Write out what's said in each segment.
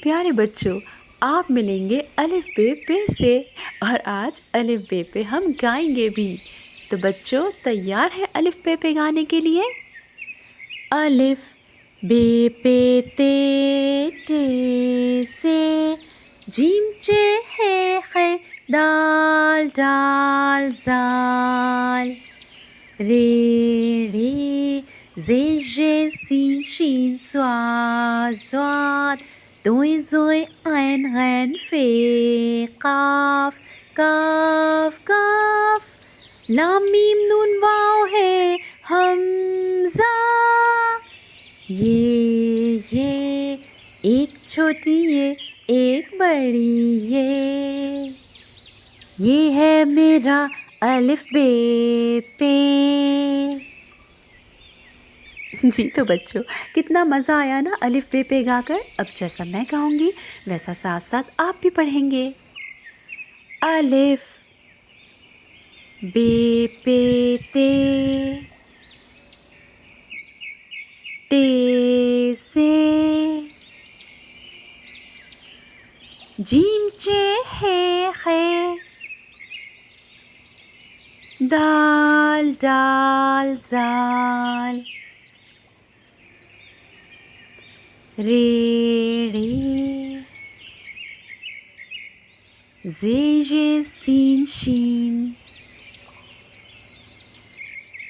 प्यारे बच्चों, आप मिलेंगे अलिफ बे पे से और आज अलिफ बे पे हम गाएंगे भी। तो बच्चों तैयार हैं अलिफ बे पे गाने के लिए? अलिफ बे पे ते से जीम चे है खे दाल दाल जाल रे रे जे जे सी शीन स्वा स्वाद दोय जोय ऐन गैन फे काफ काफ काफ लाम मीम नून वाव है हमजा। ये एक छोटी एक बड़ी ये है मेरा अलिफ बे पे। जी तो बच्चों, कितना मज़ा आया ना अलिफ बे पे गाकर। अब जैसा मैं गाऊंगी वैसा साथ साथ आप भी पढ़ेंगे। अलिफ बे पे ते से जीम चे है खे दाल दाल जाल रे रे जे जे सीन शीन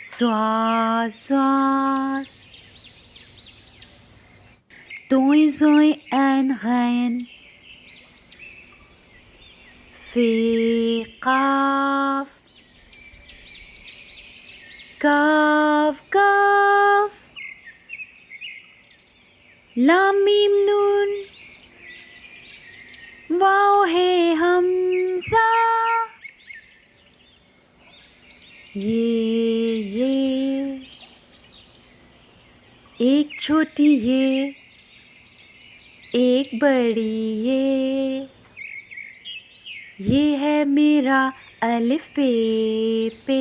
स्वा स्वाद दोय जोय ऐन गैन फे काफ काफ काफ लाम मीम नून वाव है हमजा। ये एक छोटी एक बड़ी ये है मेरा अलिफ बे पे।